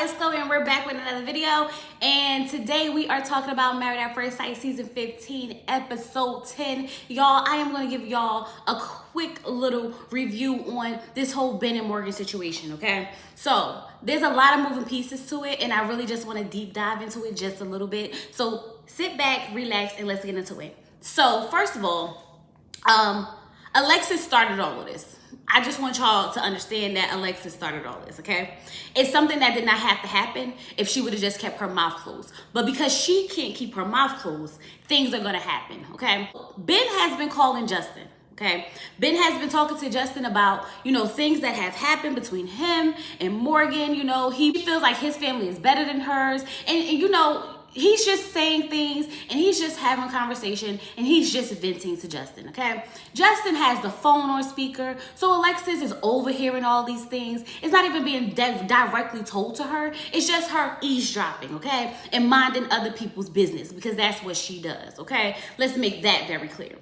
it's Chloe and we're back with another video. And today we are talking about Married at First Sight season 15, episode 10. Y'all, I am going to give y'all a quick little review on this whole Ben and Morgan situation, okay? So there's a lot of moving pieces to it, and I really just want to deep dive into it just a little bit. So sit back, relax, and let's get into it. So first of all, Alexis started all of this. I just want y'all to understand that Alexis started all this, okay? It's something that did not have to happen if she would have just kept her mouth closed. But because she can't keep her mouth closed, things are gonna happen, okay? Ben has been calling Justin, okay? Ben has been talking to Justin about, things that have happened between him and Morgan. He feels like his family is better than hers. And he's just saying things and he's just having a conversation and he's just venting to Justin, okay? Justin has the phone on speaker, so Alexis is overhearing all these things. It's not even being directly told to her. It's just her eavesdropping, okay? And minding other people's business because that's what she does, okay? Let's make that very clear.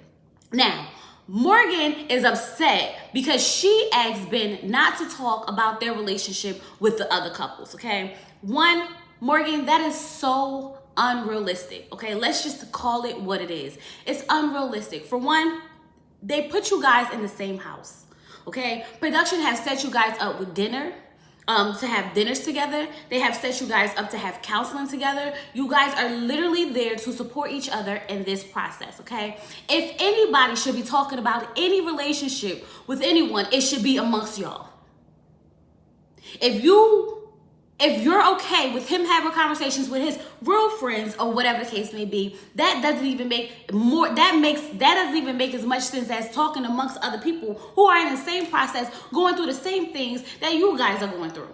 Now, Morgan is upset because she asked Ben not to talk about their relationship with the other couples, okay? One, Morgan, that is so unrealistic, okay? Let's just call it what it is. It's unrealistic. For one, they put you guys in the same house, okay? Production has set you guys up with dinner, to have dinners together. They have set you guys up to have counseling together. You guys are literally there to support each other in this process, okay? If anybody should be talking about any relationship with anyone, it should be amongst y'all. If you're okay with him having conversations with his real friends or whatever the case may be, that doesn't even make as much sense as talking amongst other people who are in the same process, going through the same things that you guys are going through.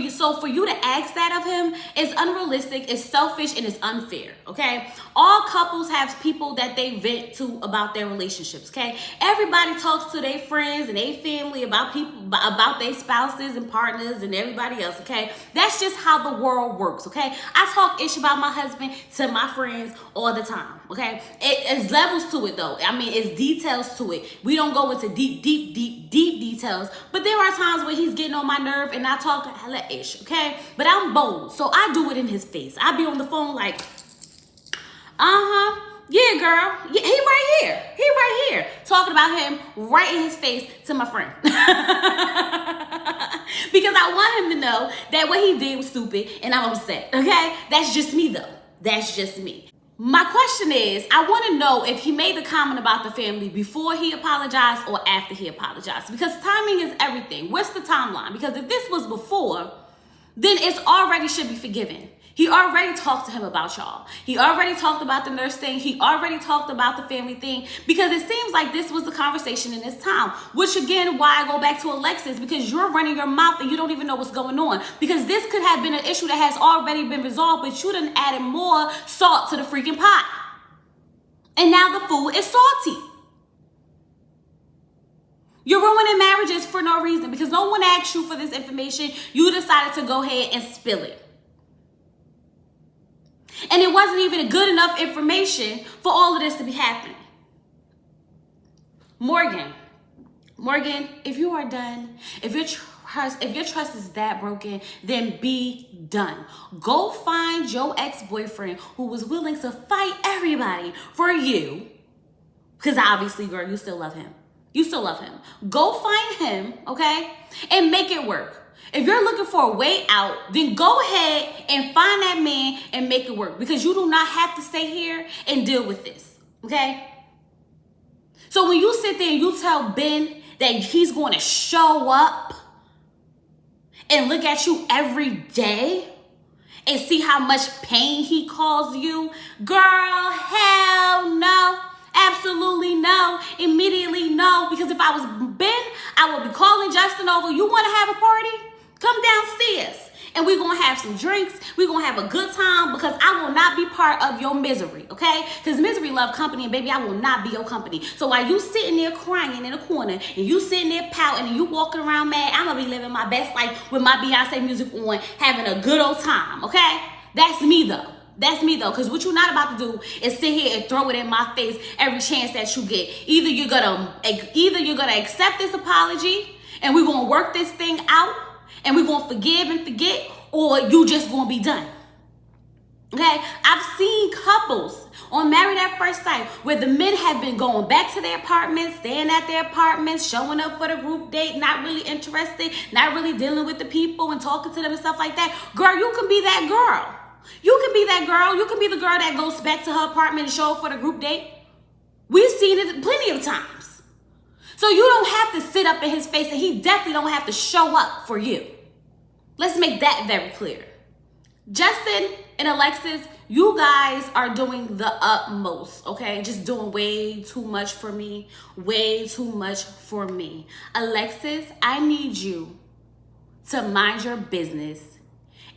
So for you to ask that of him is unrealistic, it's selfish, and it's unfair, okay? All couples have people that they vent to about their relationships, okay? Everybody talks to their friends and their family about their spouses and partners and everybody else, okay? That's just how the world works, okay? I talk ish about my husband to my friends all the time, okay? It's levels to it though. I mean, it's details to it. We don't go into deep details, but there are times where he's getting on my nerve and I talk hella ish, okay? But I'm bold, so I do it in his face. I be on the phone like, yeah, girl, yeah, he right here, talking about him right in his face to my friend. Because I want him to know that what he did was stupid and I'm upset, okay? That's just me though, that's just me. My question is, I want to know if he made the comment about the family before he apologized or after he apologized, because timing is everything. What's the timeline? Because if this was before, then it's already should be forgiven. He already talked to him about y'all. He already talked about the nurse thing. He already talked about the family thing, because it seems like this was the conversation in this town, which again, why I go back to Alexis, because you're running your mouth and you don't even know what's going on, because this could have been an issue that has already been resolved, but you done added more salt to the freaking pot. And now the food is salty. You're ruining marriages for no reason, because no one asked you for this information. You decided to go ahead and spill it. And it wasn't even good enough information for all of this to be happening. Morgan, if you are done, if your trust is that broken, then be done. Go find your ex-boyfriend who was willing to fight everybody for you, because obviously, girl, you still love him. You still love him. Go find him, okay? And make it work. If you're looking for a way out, then go ahead and find that man and make it work, because you do not have to stay here and deal with this, okay? So when you sit there and you tell Ben that he's going to show up and look at you every day and see how much pain he caused you, girl, hell no. Absolutely no. Immediately no. Because if I was Ben, I would be calling Justin over. You want to have a party? Come downstairs and we're going to have some drinks. We're going to have a good time, because I will not be part of your misery, okay? Because misery love company, and baby, I will not be your company. So while you sitting there crying in a corner and you sitting there pouting and you walking around mad, I'm going to be living my best life with my Beyonce music on, having a good old time, okay? That's me though. That's me though, because what you're not about to do is sit here and throw it in my face every chance that you get. Either you're gonna accept this apology and we're gonna work this thing out, and we're going to forgive and forget, or you just going to be done. Okay, I've seen couples on Married at First Sight where the men have been going back to their apartments, staying at their apartments, showing up for the group date, not really interested, not really dealing with the people and talking to them and stuff like that. Girl, you can be that girl. You can be that girl. You can be the girl that goes back to her apartment and show up for the group date. We've seen it plenty of times. So you don't have to sit up in his face, and he definitely don't have to show up for you. Let's make that very clear. Justin and Alexis, you guys are doing the utmost, okay? Just doing way too much for me. Way too much for me. Alexis, I need you to mind your business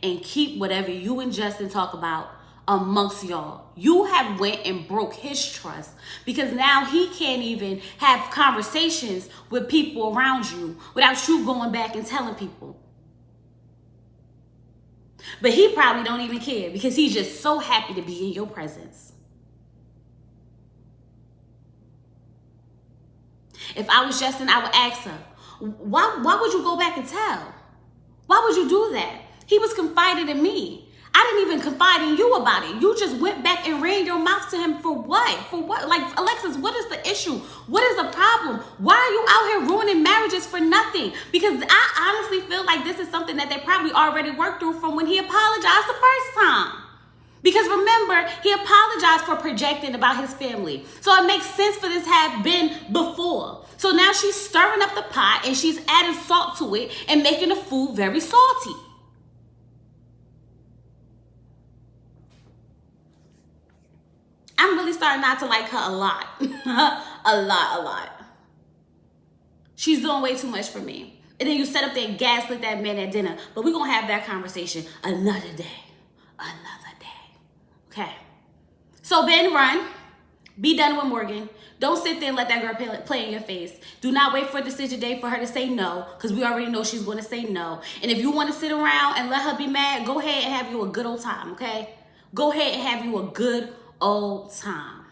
and keep whatever you and Justin talk about amongst y'all. You have went and broke his trust because now he can't even have conversations with people around you without you going back and telling people. But he probably don't even care because he's just so happy to be in your presence. If I was Justin, I would ask her, why would you go back and tell? Why would you do that? He was confiding in me. I didn't even confide in you about it. You just went back and ran your mouth to him for what? For what? Like, Alexis, what is the issue? What is the problem? Why are you out here ruining marriages for nothing? Because I honestly feel like this is something that they probably already worked through from when he apologized the first time. Because remember, he apologized for projecting about his family. So it makes sense for this to have been before. So now she's stirring up the pot and she's adding salt to it and making the food very salty. I'm really starting not to like her a lot. a lot. She's doing way too much for me. And then you set up there and gaslit that man at dinner. But we're going to have that conversation another day. Okay. So Ben, run. Be done with Morgan. Don't sit there and let that girl play in your face. Do not wait for a decision day for her to say no, because we already know she's going to say no. And if you want to sit around and let her be mad, go ahead and have you a good old time, okay? Go ahead and have you a good old time.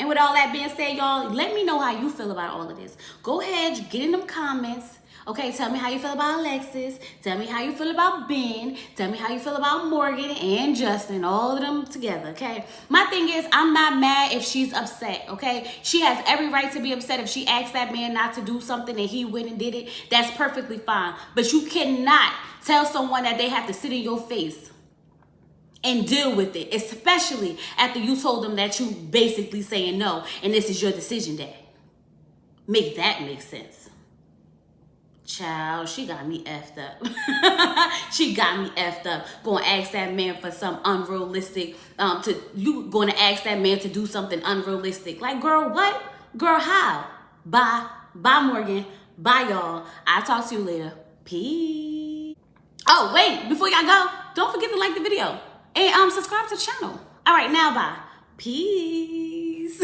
And with all that being said, y'all, let me know how you feel about all of this. Go ahead, get in them comments. Okay, tell me how you feel about Alexis. Tell me how you feel about Ben. Tell me how you feel about Morgan and Justin, all of them together, okay? My thing is, I'm not mad if she's upset, okay? She has every right to be upset if she asks that man not to do something and he went and did it. That's perfectly fine. But you cannot tell someone that they have to sit in your face and deal with it, especially after you told them that you basically saying no and this is your decision day. Make that make sense. Child, she got me effed up. She got me effed up. Going to ask that man for some unrealistic, you going to ask that man to do something unrealistic. Like, girl, what? Girl, how? Bye. Bye, Morgan. Bye, y'all. I'll talk to you later. Peace. Oh, wait, before y'all go, don't forget to like the video and subscribe to the channel. All right, now bye. Peace.